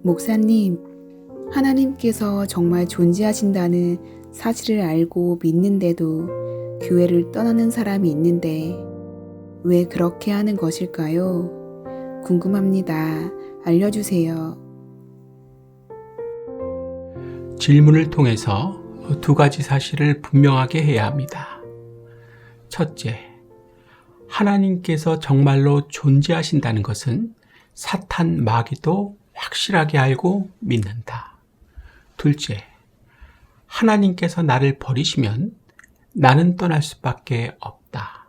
목사님, 하나님께서 정말 존재하신다는 사실을 알고 믿는데도 교회를 떠나는 사람이 있는데 왜 그렇게 하는 것일까요? 궁금합니다. 알려주세요. 질문을 통해서 두 가지 사실을 분명하게 해야 합니다. 첫째, 하나님께서 정말로 존재하신다는 것은 사탄 마귀도 확실하게 알고 믿는다. 둘째, 하나님께서 나를 버리시면 나는 떠날 수밖에 없다.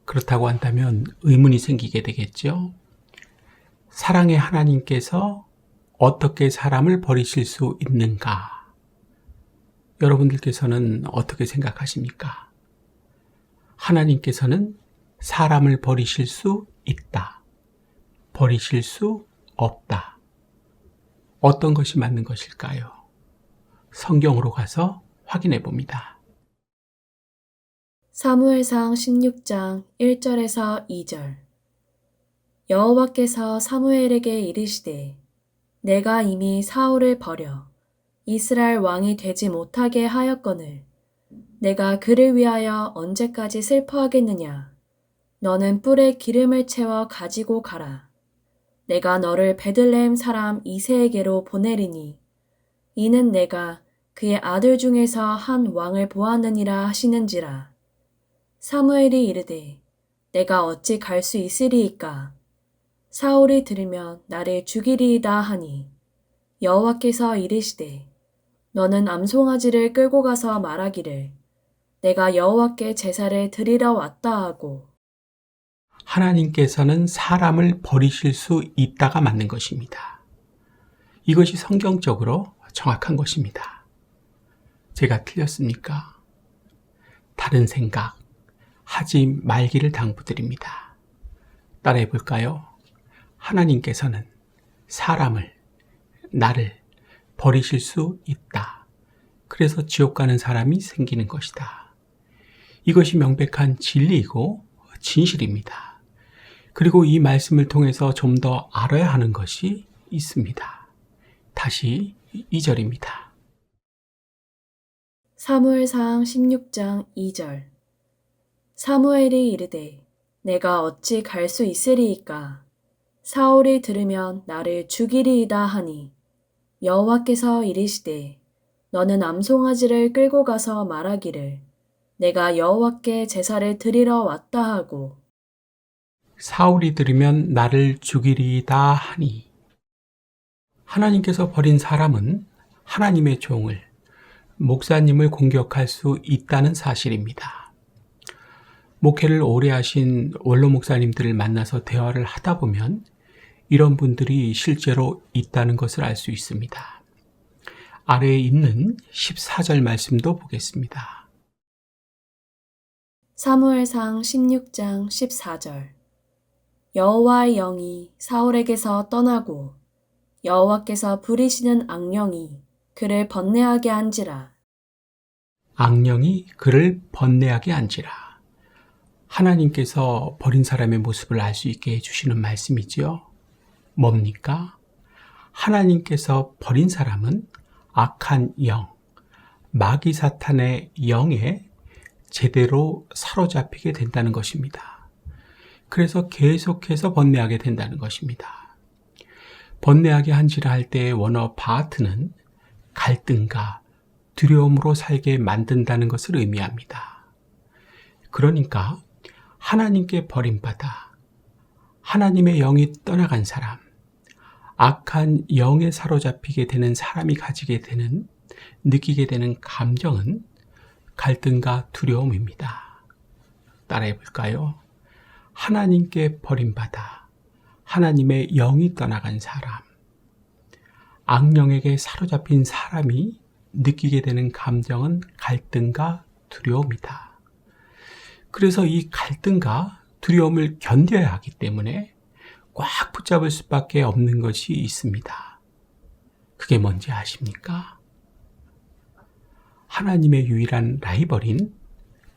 그렇다고 한다면 의문이 생기게 되겠죠. 사랑의 하나님께서 어떻게 사람을 버리실 수 있는가? 여러분들께서는 어떻게 생각하십니까? 하나님께서는 사람을 버리실 수 있다. 버리실 수 없다. 어떤 것이 맞는 것일까요? 성경으로 가서 확인해 봅니다. 사무엘상 16장 1절에서 2절. 여호와께서 사무엘에게 이르시되 내가 이미 사울을 버려 이스라엘 왕이 되지 못하게 하였거늘 내가 그를 위하여 언제까지 슬퍼하겠느냐. 너는 뿔에 기름을 채워 가지고 가라. 내가 너를 베들레헴 사람 이새에게로 보내리니 이는 내가 그의 아들 중에서 한 왕을 보았느니라 하시는지라. 사무엘이 이르되 내가 어찌 갈 수 있으리이까. 사울이 들으면 나를 죽이리이다 하니 여호와께서 이르시되 너는 암송아지를 끌고 가서 말하기를 내가 여호와께 제사를 드리러 왔다 하고. 하나님께서는 사람을 버리실 수 있다가 맞는 것입니다. 이것이 성경적으로 정확한 것입니다. 제가 틀렸습니까? 다른 생각 하지 말기를 당부드립니다. 따라해 볼까요? 하나님께서는 사람을, 나를 버리실 수 있다. 그래서 지옥 가는 사람이 생기는 것이다. 이것이 명백한 진리이고 진실입니다. 그리고 이 말씀을 통해서 좀 더 알아야 하는 것이 있습니다. 다시 2절입니다. 사무엘상 16장 2절. 사무엘이 이르되 내가 어찌 갈 수 있으리이까. 사울이 들으면 나를 죽이리이다 하니 여호와께서 이르시되 너는 암송아지를 끌고 가서 말하기를 내가 여호와께 제사를 드리러 왔다 하고. 사울이 들으면 나를 죽이리이다 하니 하나님께서 버린 사람은 하나님의 종을, 목사님을 공격할 수 있다는 사실입니다. 목회를 오래 하신 원로 목사님들을 만나서 대화를 하다 보면 이런 분들이 실제로 있다는 것을 알 수 있습니다. 아래에 있는 14절 말씀도 보겠습니다. 사무엘상 16장 14절. 여호와의 영이 사울에게서 떠나고 여호와께서 부리시는 악령이 그를 번뇌하게 한지라. 악령이 그를 번뇌하게 한지라. 하나님께서 버린 사람의 모습을 알 수 있게 해주시는 말씀이지요. 뭡니까? 하나님께서 버린 사람은 악한 영, 마귀 사탄의 영에 제대로 사로잡히게 된다는 것입니다. 그래서 계속해서 번뇌하게 된다는 것입니다. 번뇌하게 한지라 할 때의 원어 바하트는 갈등과 두려움으로 살게 만든다는 것을 의미합니다. 그러니까 하나님께 버림받아 하나님의 영이 떠나간 사람, 악한 영에 사로잡히게 되는 사람이 가지게 되는, 느끼게 되는 감정은 갈등과 두려움입니다. 따라해 볼까요? 하나님께 버림받아 하나님의 영이 떠나간 사람, 악령에게 사로잡힌 사람이 느끼게 되는 감정은 갈등과 두려움이다. 그래서 이 갈등과 두려움을 견뎌야 하기 때문에 꽉 붙잡을 수밖에 없는 것이 있습니다. 그게 뭔지 아십니까? 하나님의 유일한 라이벌인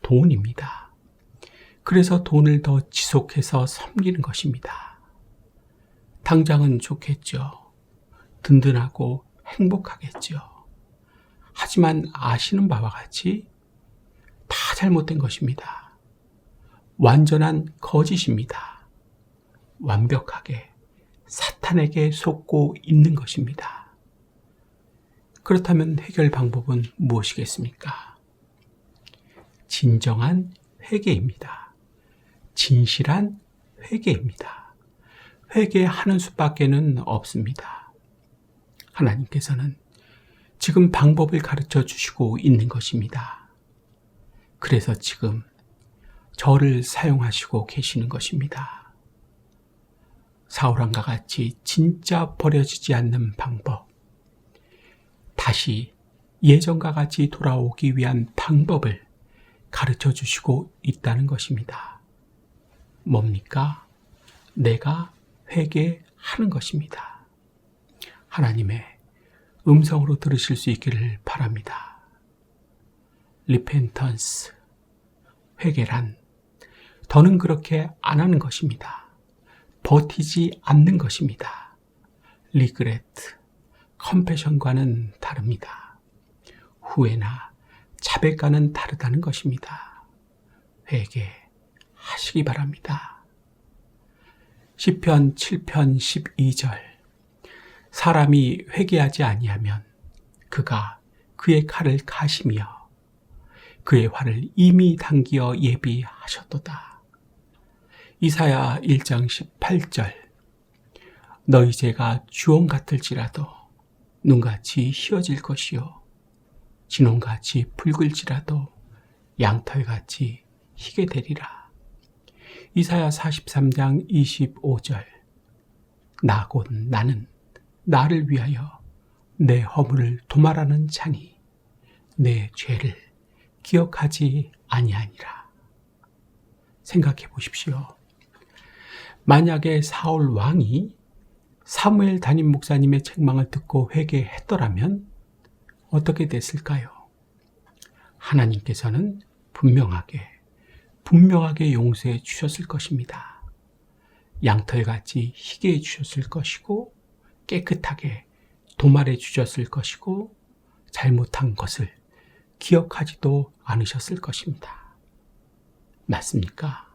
돈입니다. 그래서 돈을 더 지속해서 섬기는 것입니다. 당장은 좋겠죠. 든든하고 행복하겠지요. 하지만 아시는 바와 같이 다 잘못된 것입니다. 완전한 거짓입니다. 완벽하게 사탄에게 속고 있는 것입니다. 그렇다면 해결 방법은 무엇이겠습니까? 진정한 회개입니다. 진실한 회개입니다. 회개하는 수밖에는 없습니다. 하나님께서는 지금 방법을 가르쳐 주시고 있는 것입니다. 그래서 지금 저를 사용하시고 계시는 것입니다. 사울왕과 같이 진짜 버려지지 않는 방법, 다시 예전과 같이 돌아오기 위한 방법을 가르쳐 주시고 있다는 것입니다. 뭡니까? 내가 회개하는 것입니다. 하나님의 음성으로 들으실 수 있기를 바랍니다. 리펜턴스, 회개란 더는 그렇게 안 하는 것입니다. 버티지 않는 것입니다. 리그레트, 컴패션과는 다릅니다. 후회나 자백과는 다르다는 것입니다. 회개하시기 바랍니다. 시편 7편 12절, 사람이 회개하지 아니하면 그가 그의 칼을 가시며 그의 활을 이미 당기어 예비하셨도다. 이사야 1장 18절, 너희 죄가 주홍 같을지라도 눈같이 희어질 것이요 진홍같이 붉을지라도 양털같이 희게 되리라. 이사야 43장 25절, 나 곧 나는 나를 위하여 내 허물을 도말하는 자니 내 죄를 기억하지 아니하니라. 생각해 보십시오. 만약에 사울 왕이 사무엘 담임 목사님의 책망을 듣고 회개했더라면 어떻게 됐을까요? 하나님께서는 분명하게 용서해 주셨을 것입니다. 양털같이 희게 해 주셨을 것이고 깨끗하게 도말해 주셨을 것이고 잘못한 것을 기억하지도 않으셨을 것입니다. 맞습니까?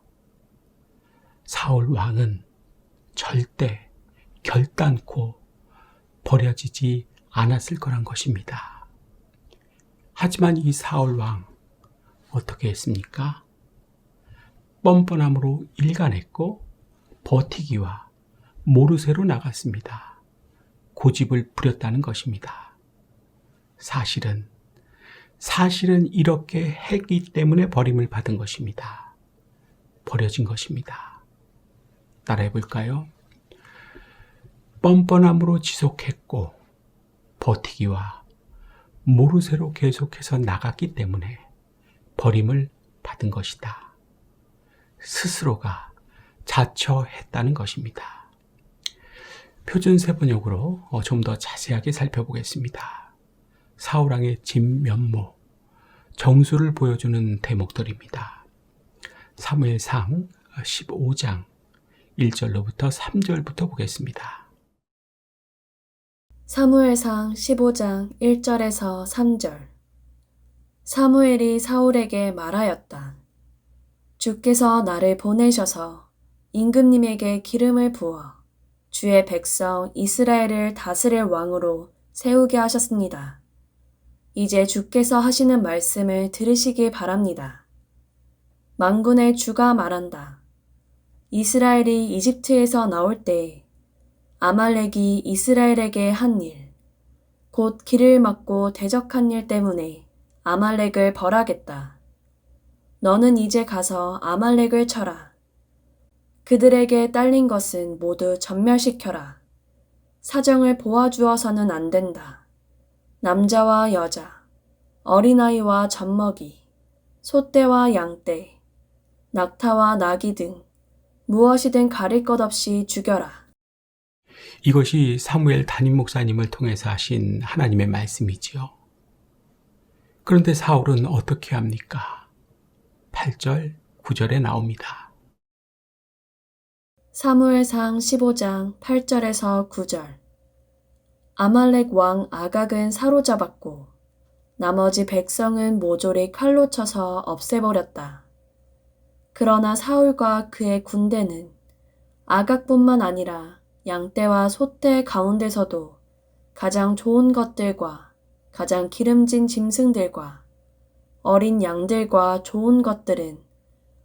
사울 왕은 절대 결단코 버려지지 않았을 거란 것입니다. 하지만 이 사울 왕 어떻게 했습니까? 뻔뻔함으로 일관했고 버티기와 모르쇠로 나갔습니다. 고집을 부렸다는 것입니다. 사실은 이렇게 했기 때문에 버림을 받은 것입니다. 버려진 것입니다. 따라해 볼까요? 뻔뻔함으로 지속했고 버티기와 모르쇠로 계속해서 나갔기 때문에 버림을 받은 것이다. 스스로가 자처했다는 것입니다. 표준세 번역으로 좀 더 자세하게 살펴보겠습니다. 사울왕의 진면모, 정수를 보여주는 대목들입니다. 사무엘상 15장 1절로부터 3절부터 보겠습니다. 사무엘상 15장 1절에서 3절. 사무엘이 사울에게 말하였다. 주께서 나를 보내셔서 임금님에게 기름을 부어 주의 백성 이스라엘을 다스릴 왕으로 세우게 하셨습니다. 이제 주께서 하시는 말씀을 들으시길 바랍니다. 만군의 주가 말한다. 이스라엘이 이집트에서 나올 때에 아말렉이 이스라엘에게 한 일, 곧 길을 막고 대적한 일 때문에 아말렉을 벌하겠다. 너는 이제 가서 아말렉을 쳐라. 그들에게 딸린 것은 모두 전멸시켜라. 사정을 보아주어서는 안 된다. 남자와 여자, 어린아이와 젖먹이, 소떼와 양떼, 낙타와 나귀 등 무엇이든 가릴 것 없이 죽여라. 이것이 사무엘 담임 목사님을 통해서 하신 하나님의 말씀이지요. 그런데 사울은 어떻게 합니까? 8절, 9절에 나옵니다. 사무엘상 15장 8절에서 9절. 아말렉 왕 아각은 사로잡았고 나머지 백성은 모조리 칼로 쳐서 없애버렸다. 그러나 사울과 그의 군대는 아각뿐만 아니라 양떼와 소떼 가운데서도 가장 좋은 것들과 가장 기름진 짐승들과 어린 양들과 좋은 것들은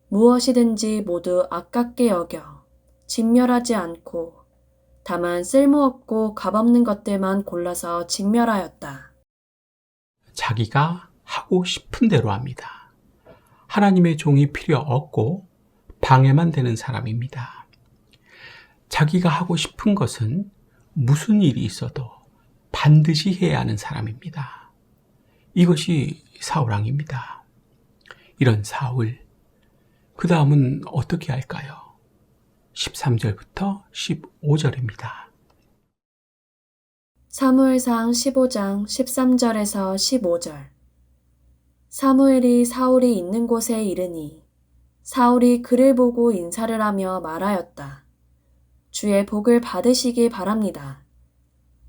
무엇이든지 모두 아깝게 여겨 진멸하지 않고 다만 쓸모없고 값없는 것들만 골라서 진멸하였다. 자기가 하고 싶은 대로 합니다. 하나님의 종이 필요 없고 방해만 되는 사람입니다. 자기가 하고 싶은 것은 무슨 일이 있어도 반드시 해야 하는 사람입니다. 이것이 사울왕입니다. 이런 사울, 그 다음은 어떻게 할까요? 13절부터 15절입니다. 사무엘상 15장 13절에서 15절. 사무엘이 사울이 있는 곳에 이르니 사울이 그를 보고 인사를 하며 말하였다. 주의 복을 받으시기 바랍니다.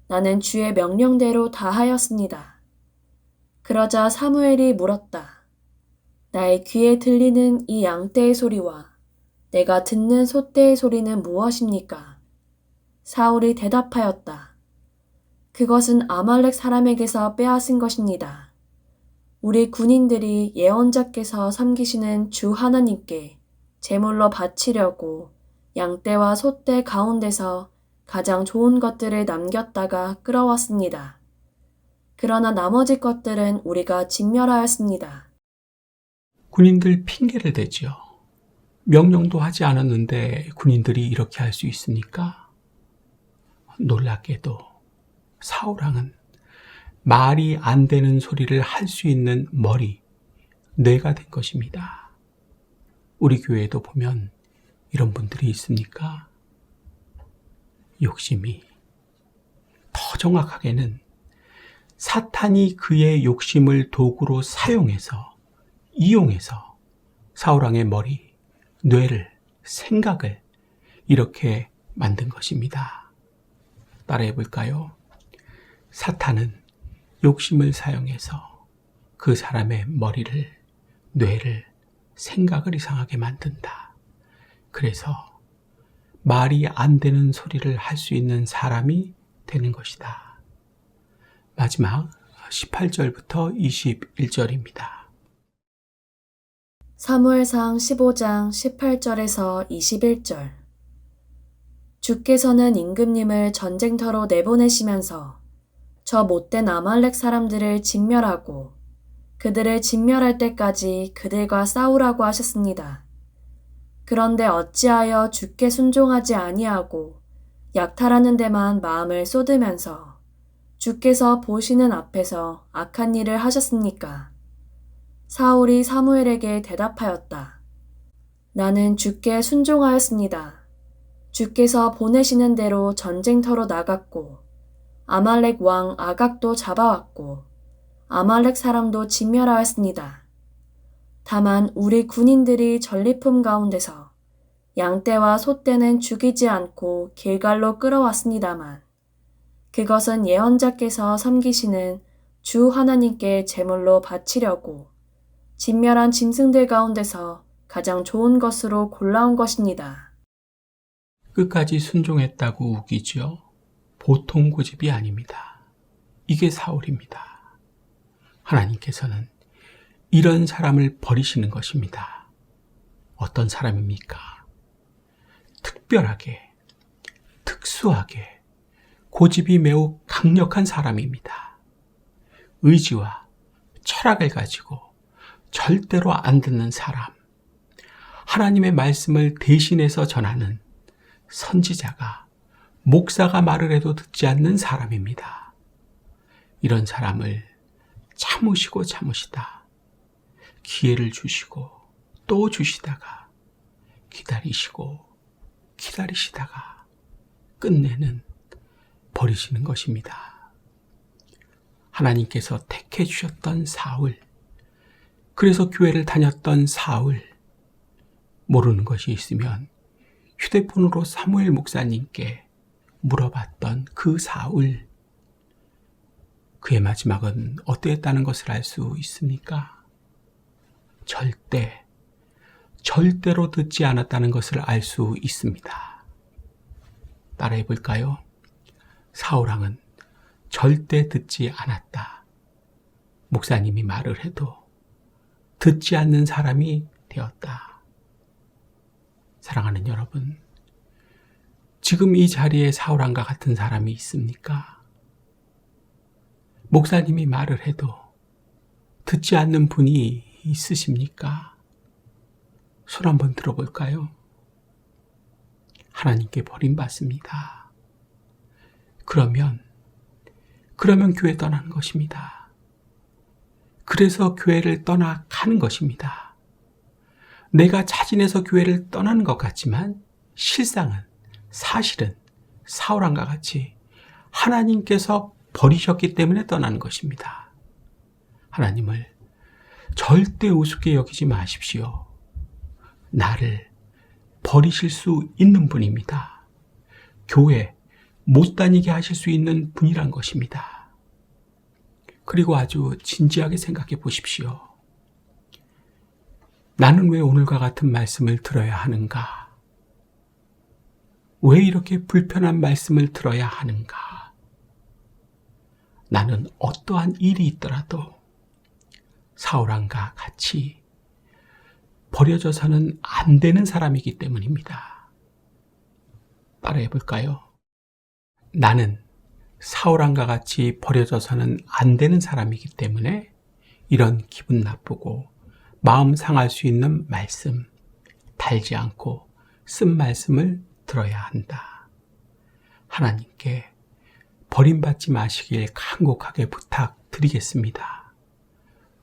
나는 주의 명령대로 다 하였습니다. 그러자 사무엘이 물었다. 나의 귀에 들리는 이 양떼의 소리와 내가 듣는 소떼의 소리는 무엇입니까? 사울이 대답하였다. 그것은 아말렉 사람에게서 빼앗은 것입니다. 우리 군인들이 예언자께서 섬기시는 주 하나님께 제물로 바치려고 양떼와 소떼 가운데서 가장 좋은 것들을 남겼다가 끌어왔습니다. 그러나 나머지 것들은 우리가 진멸하였습니다. 군인들 핑계를 대지요. 명령도 하지 않았는데 군인들이 이렇게 할 수 있습니까? 놀랍게도 사울왕은 말이 안 되는 소리를 할 수 있는 머리, 뇌가 된 것입니다. 우리 교회에도 보면 이런 분들이 있습니까? 욕심이, 더 정확하게는 사탄이 그의 욕심을 도구로 사용해서, 이용해서 사울왕의 머리, 뇌를, 생각을 이렇게 만든 것입니다. 따라해 볼까요? 사탄은 욕심을 사용해서 그 사람의 머리를, 뇌를, 생각을 이상하게 만든다. 그래서 말이 안 되는 소리를 할 수 있는 사람이 되는 것이다. 마지막 18절부터 21절입니다. 사무엘상 15장 18절에서 21절. 주께서는 임금님을 전쟁터로 내보내시면서 저 못된 아말렉 사람들을 진멸하고 그들을 진멸할 때까지 그들과 싸우라고 하셨습니다. 그런데 어찌하여 주께 순종하지 아니하고 약탈하는 데만 마음을 쏟으면서 주께서 보시는 앞에서 악한 일을 하셨습니까? 사울이 사무엘에게 대답하였다. 나는 주께 순종하였습니다. 주께서 보내시는 대로 전쟁터로 나갔고 아말렉 왕 아각도 잡아왔고 아말렉 사람도 진멸하였습니다. 다만 우리 군인들이 전리품 가운데서 양떼와 소떼는 죽이지 않고 길갈로 끌어왔습니다만 그것은 예언자께서 섬기시는 주 하나님께 제물로 바치려고 진멸한 짐승들 가운데서 가장 좋은 것으로 골라온 것입니다. 끝까지 순종했다고 우기죠. 보통 고집이 아닙니다. 이게 사울입니다. 하나님께서는 이런 사람을 버리시는 것입니다. 어떤 사람입니까? 특별하게, 특수하게, 고집이 매우 강력한 사람입니다. 의지와 철학을 가지고 절대로 안 듣는 사람, 하나님의 말씀을 대신해서 전하는 선지자가, 목사가 말을 해도 듣지 않는 사람입니다. 이런 사람을 참으시다 기회를 주시고 또 주시다가 기다리시다가 끝내는 버리시는 것입니다. 하나님께서 택해 주셨던 사울, 그래서 교회를 다녔던 사울, 모르는 것이 있으면 휴대폰으로 사무엘 목사님께 물어봤던 그 사울, 그의 마지막은 어떠했다는 것을 알 수 있습니까? 절대로 듣지 않았다는 것을 알 수 있습니다. 따라해 볼까요? 사울왕은 절대 듣지 않았다. 목사님이 말을 해도 듣지 않는 사람이 되었다. 사랑하는 여러분, 지금 이 자리에 사울왕과 같은 사람이 있습니까? 목사님이 말을 해도 듣지 않는 분이 있으십니까? 손 한번 들어볼까요? 하나님께 버림받습니다. 그러면 교회 떠나는 것입니다. 그래서 교회를 떠나가는 것입니다. 내가 자진해서 교회를 떠나는 것 같지만 사실은 사울왕과 같이 하나님께서 버리셨기 때문에 떠나는 것입니다. 하나님을 절대 우습게 여기지 마십시오. 나를 버리실 수 있는 분입니다. 교회 못 다니게 하실 수 있는 분이란 것입니다. 그리고 아주 진지하게 생각해 보십시오. 나는 왜 오늘과 같은 말씀을 들어야 하는가? 왜 이렇게 불편한 말씀을 들어야 하는가? 나는 어떠한 일이 있더라도 사울왕과 같이 버려져서는 안 되는 사람이기 때문입니다. 따라해 볼까요? 나는 사울왕과 같이 버려져서는 안 되는 사람이기 때문에 이런 기분 나쁘고 마음 상할 수 있는 말씀, 달지 않고 쓴 말씀을 들어야 한다. 하나님께 버림받지 마시길 간곡하게 부탁드리겠습니다.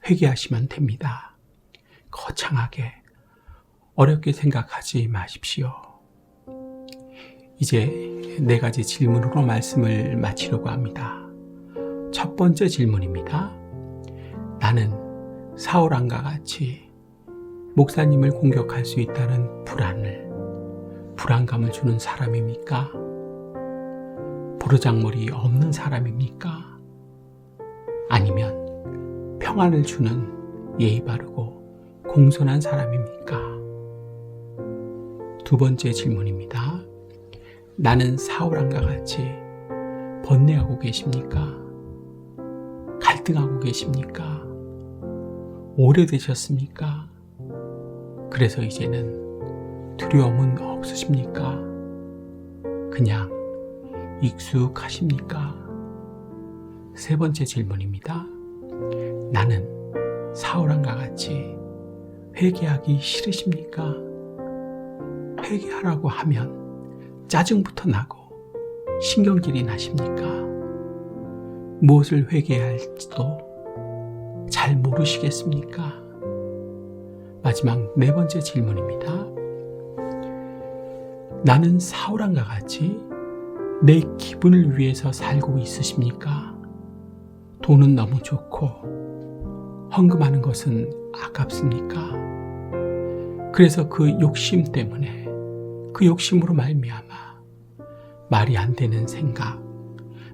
회개하시면 됩니다. 거창하게 어렵게 생각하지 마십시오. 이제 4가지 질문으로 말씀을 마치려고 합니다. 첫 번째 질문입니다. 나는 사울왕과 같이 목사님을 공격할 수 있다는 불안감을 주는 사람입니까? 보르장물이 없는 사람입니까? 아니면 평안을 주는 예의 바르고 공손한 사람입니까? 두 번째 질문입니다. 나는 사울왕과 같이 번뇌하고 계십니까? 갈등하고 계십니까? 오래되셨습니까? 그래서 이제는 두려움은 없으십니까? 그냥 익숙하십니까? 세 번째 질문입니다. 나는 사울왕과 같이 회개하기 싫으십니까? 회개하라고 하면 짜증부터 나고 신경질이 나십니까? 무엇을 회개해야 할지도 잘 모르시겠습니까? 마지막 4번째 질문입니다. 나는 사울왕과 같이 내 기분을 위해서 살고 있으십니까? 돈은 너무 좋고 헌금하는 것은 아깝습니까? 그래서 그 욕심으로 말미암아 말이 안 되는 생각,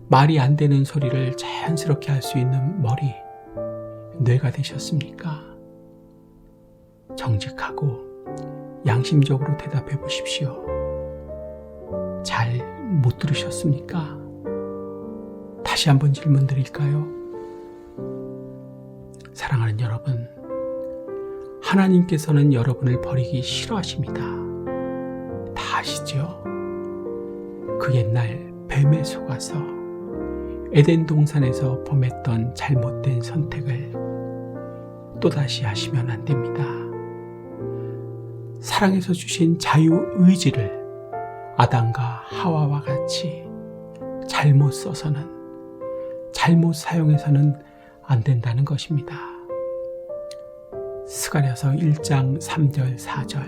말이 안 되는 소리를 자연스럽게 할 수 있는 머리, 뇌가 되셨습니까? 정직하고 양심적으로 대답해 보십시오. 잘 못 들으셨습니까? 다시 한번 질문 드릴까요? 사랑하는 여러분, 하나님께서는 여러분을 버리기 싫어하십니다. 다 아시죠? 그 옛날 뱀에 속아서 에덴 동산에서 범했던 잘못된 선택을 또다시 하시면 안 됩니다. 사랑에서 주신 자유의지를 아담과 하와와 같이 잘못 써서는, 잘못 사용해서는 안 된다는 것입니다. 스가랴서 1장 3절 4절.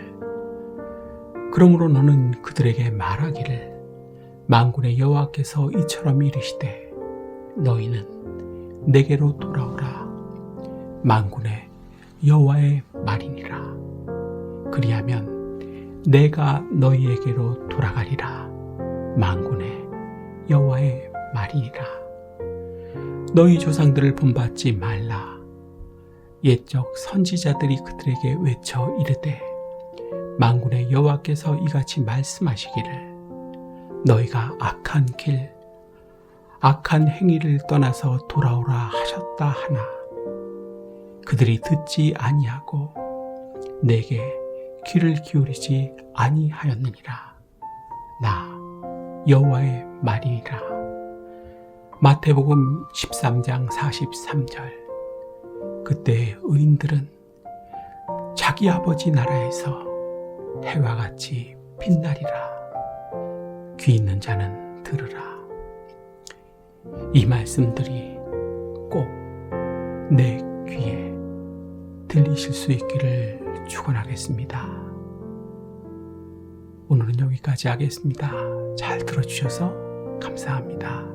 그러므로 너는 그들에게 말하기를 만군의 여호와께서 이처럼 이르시되 너희는 내게로 돌아오라. 만군의 여호와의 말이니라. 그리하면 내가 너희에게로 돌아가리라. 만군의 여호와의 말이니라. 너희 조상들을 본받지 말라. 옛적 선지자들이 그들에게 외쳐 이르되 만군의 여호와께서 이같이 말씀하시기를 너희가 악한 길 악한 행위를 떠나서 돌아오라 하셨다 하나 그들이 듣지 아니하고 내게 귀를 기울이지 아니하였느니라. 나 여호와의 말이니라. 마태복음 13장 43절. 그때 의인들은 자기 아버지 나라에서 해와 같이 빛나리라. 귀 있는 자는 들으라. 이 말씀들이 꼭 내 귀에 들리실 수 있기를 축원하겠습니다. 오늘은 여기까지 하겠습니다. 잘 들어주셔서 감사합니다.